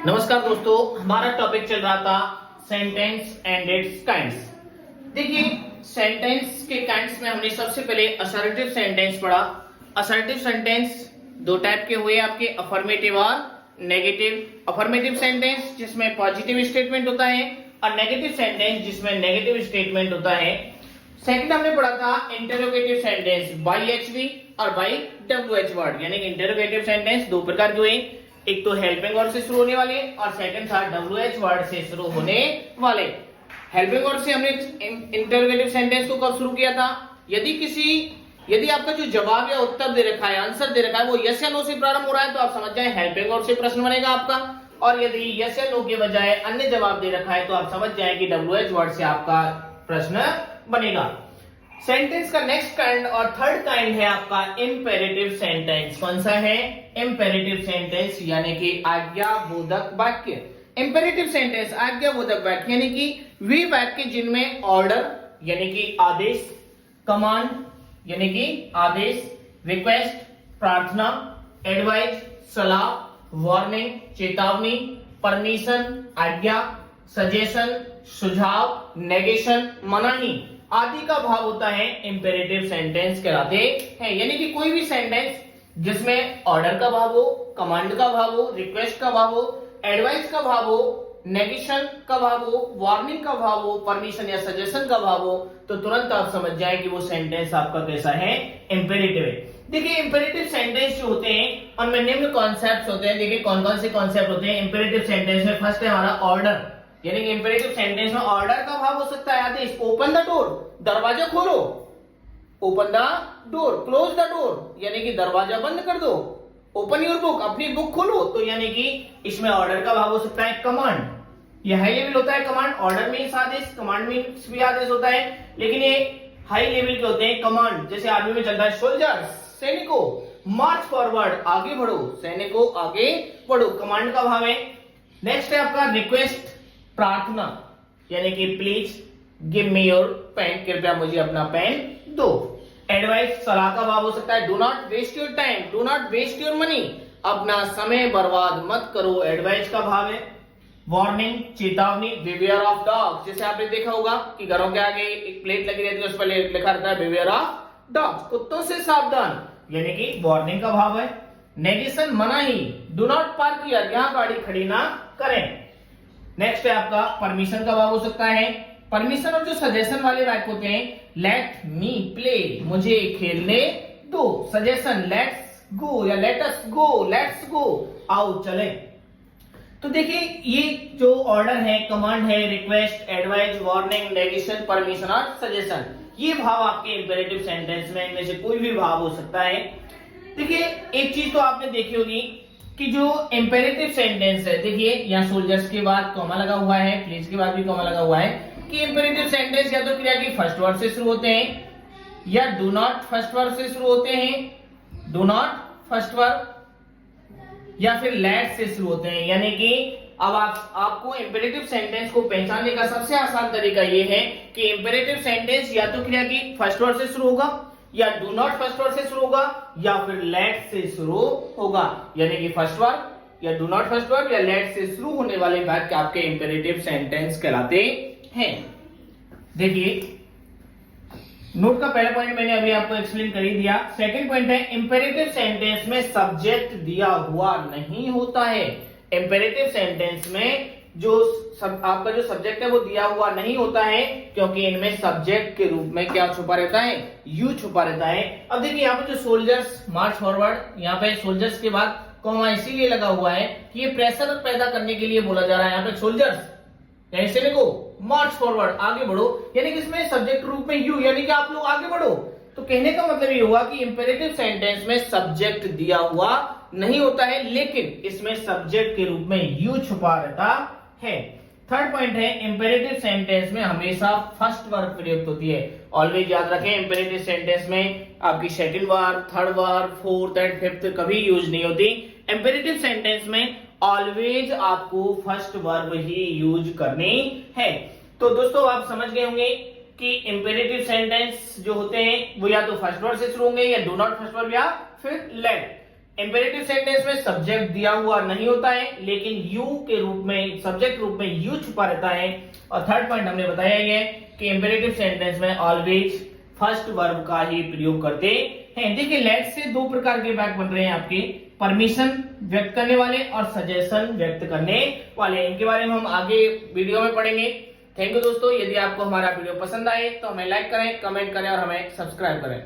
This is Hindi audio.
नमस्कार दोस्तों, हमारा टॉपिक चल रहा था सेंटेंस एंड इट्स काइंड्स। देखिए, सेंटेंस के काइंड्स में हमने सबसे पहले असर्टिव सेंटेंस पढ़ा। असर्टिव सेंटेंस दो टाइप के हुए आपके, अफर्मेटिव और नेगेटिव। अफर्मेटिव सेंटेंस जिसमें पॉजिटिव स्टेटमेंट होता है और नेगेटिव सेंटेंस जिसमें नेगेटिव स्टेटमेंट होता है। सेकंड हमने पढ़ा था इंटरोगेटिव सेंटेंस बाई एचवी और बाई डब्ल्यूएच वर्ड, यानी कि इंटरोगेटिव सेंटेंस दो प्रकार के हुए, एक तो हेल्पिंग वर्ड से शुरू होने वाले और सेकंड था डब्ल्यूएच वर्ड से शुरू होने वाले। हेल्पिंग वर्ड से हमने इंटरोगेटिव सेंटेंस को कब शुरू किया था? यदि आपका जो जवाब या उत्तर दे रखा है, आंसर दे रखा है, वो यस या नो से प्रारंभ हो रहा है तो आप समझ जाए हेल्पिंग वर्ड से प्रश्न बनेगा आपका। और यदि यस या नो के बजाय अन्य जवाब दे रखा है तो आप समझ जाए कि डब्ल्यूएच वर्ड से आपका प्रश्न बनेगा। सेंटेंस का नेक्स्ट काइंड और थर्ड काइंड है आपका इंपेरेटिव सेंटेंस। कौन सा है? इंपेरेटिव सेंटेंस, यानी कि आज्ञाबोधक वाक्य। इंपेरेटिव सेंटेंस आज्ञाबोधक वाक्य यानी कि वे वाक्य जिनमें ऑर्डर यानी कि आदेश, कमांड यानी कि आदेश, रिक्वेस्ट प्रार्थना, एडवाइस सलाह, वार्निंग चेतावनी, परमिशन आज्ञा, सजेशन सुझाव, नेगेशन मनाही आदि का भाव होता है, इंपेरेटिव सेंटेंस कहलाते हैं। यानी कि कोई भी सेंटेंस जिसमें ऑर्डर का भाव हो, कमांड का भाव हो, रिक्वेस्ट का भाव हो, एडवाइस का भाव हो, नेगेशन का भाव हो, वार्निंग का भाव हो, परमिशन या सजेशन का भाव हो, तो तुरंत आप समझ जाए कि वो सेंटेंस आपका कैसा है, इंपेरेटिव है। देखिए, इंपेरेटिव सेंटेंस जो होते हैं उनमें निम्न कॉन्सेप्ट्स होते हैं। देखिए कौन कौन से कॉन्सेप्ट होते हैं इंपेरेटिव सेंटेंस में। फर्स्ट है हमारा ऑर्डर, यानी कि इंपेरेटिव सेंटेंस में ऑर्डर का भाव हो सकता है आदेश, ओपन द डोर दरवाजा खोलो, open the door, close the door यानी कि दरवाजा बंद कर दो, ओपन योर बुक अपनी बुक खोलो, तो यानी कि इसमें ऑर्डर का भाव हो सकता है। कमांड, ये हाई लेवल होता है कमांड, ऑर्डर मीन्स आदेश, कमांड मीन्स भी आदेश होता है, लेकिन ये हाई लेवल के होते हैं कमांड। जैसे आर्मी में चलता है सोल्जर्स सैनिकों मार्च फॉरवर्ड आगे बढ़ो, सैनिकों आगे बढ़ो, कमांड का भाव है। नेक्स्ट है आपका रिक्वेस्ट प्रार्थना, यानी कि please give me your pen, कृपया मुझे अपना पेन दो। एडवाइस सलाह का भाव हो सकता है, do not waste your time, do not waste your money, अपना समय बर्बाद मत करो, एडवाइस का भाव है। वार्निंग चेतावनी, बिवेयर ऑफ डॉग्स, जैसे आपने देखा होगा कि घरों के आगे एक प्लेट लगी रहती है, उस पर लिखा रहता है बिवेयर ऑफ डॉग्स, कुत्तों से सावधान, यानी कि वार्निंग का भाव है। नेगेशन मनाही, डू नॉट पार्क हियर, यहां गाड़ी खड़ी ना करें। नेक्स्ट है आपका परमिशन का भाव हो सकता है। परमिशन और जो सजेशन वाले वाक्य होते हैं, लेट मी प्ले, मुझे खेलने दो, सजेशन लेट्स गो या let us go, let's go आओ चले। तो देखिए ये जो ऑर्डर है, कमांड है, request, advice, warning, negation, permission और सजेशन, ये भाव आपके इंपेरेटिव सेंटेंस में इनमें से कोई भी भाव हो सकता है। देखिए एक चीज तो आपने देखी होगी कि जो इंपेरेटिव सेंटेंस है, देखिए यहाँ सोल्जर्स के बाद कॉमा लगा हुआ है, प्लीज के बाद भी कॉमा लगा हुआ है, कि इंपेरेटिव सेंटेंस या तो क्रिया की फर्स्ट वर्ड से शुरू होते हैं या डू नॉट फर्स्ट वर्ड से शुरू होते हैं, डू नॉट फर्स्ट वर्ड या फिर लेट से शुरू होते हैं। यानी कि अब आपको इंपेरेटिव सेंटेंस को पहचानने का सबसे आसान तरीका ये है कि इंपेरेटिव सेंटेंस या तो क्रिया की फर्स्ट वर्ड से शुरू होगा या डू नॉट फर्स्ट वर्ड से शुरू होगा या फिर लेट से शुरू होगा, यानी कि फर्स्ट वर्ड या डू नॉट फर्स्ट वर्ड या लेट से शुरू होने वाले वाक्य आपके इंपेरेटिव सेंटेंस कहलाते हैं। देखिए नोट का पहला पॉइंट मैंने अभी आपको एक्सप्लेन कर ही दिया। सेकंड पॉइंट है इंपेरेटिव सेंटेंस में सब्जेक्ट दिया हुआ नहीं होता है। इंपेरेटिव सेंटेंस में जो आपका जो सब्जेक्ट है वो दिया हुआ नहीं होता है, क्योंकि इनमें सब्जेक्ट के रूप में क्या छुपा रहता है, यू छुपा रहता है। अब देखिए यहाँ पे जो सोल्जर्स मार्च फॉरवर्ड, यहाँ पे सोल्जर्स के बाद कॉमा इसीलिए लगा हुआ है कि ये प्रेशर पैदा करने के लिए बोला जा रहा है। यहाँ पे सोल्जर्स यानी सैनिकों मार्च फॉरवर्ड आगे बढ़ो, यानी कि इसमें सब्जेक्ट रूप में यू, यानी कि आप लोग आगे बढ़ो। तो कहने का मतलब ये हुआ कि इंपेरेटिव सेंटेंस में सब्जेक्ट दिया हुआ नहीं होता है, लेकिन इसमें सब्जेक्ट के रूप में यू छुपा रहता है। थर्ड पॉइंट है इंपेरेटिव सेंटेंस में हमेशा फर्स्ट वर्ब प्रयुक्त होती है। ऑलवेज याद रखें इंपेरेटिव सेंटेंस में आपकी second verb, third verb, fourth and fifth कभी यूज नहीं होती। इंपेरेटिव सेंटेंस में ऑलवेज आपको फर्स्ट वर्ब ही यूज करनी है। तो दोस्तों आप समझ गए होंगे कि इंपेरेटिव सेंटेंस जो होते हैं वो या तो फर्स्ट वर्ड से शुरू होंगे या डू नॉट फर्स्ट वर्ब या फिर लेट। इंपेरेटिव सेंटेंस में सब्जेक्ट दिया हुआ नहीं होता है, लेकिन यू के रूप में, सब्जेक्ट रूप में यू छुपा रहता है। और थर्ड पॉइंट हमने बताया ये कि इंपेरेटिव सेंटेंस में ऑलवेज फर्स्ट वर्ब का ही प्रयोग करते हैं। देखिए लेट से दो प्रकार के वाक्य बन रहे हैं आपके, परमिशन व्यक्त करने वाले और सजेशन व्यक्त करने वाले। इनके बारे में हम आगे वीडियो में पढ़ेंगे। थैंक यू दोस्तों। यदि आपको हमारा वीडियो पसंद आए तो हमें लाइक करें, कमेंट करें और हमें सब्सक्राइब करें।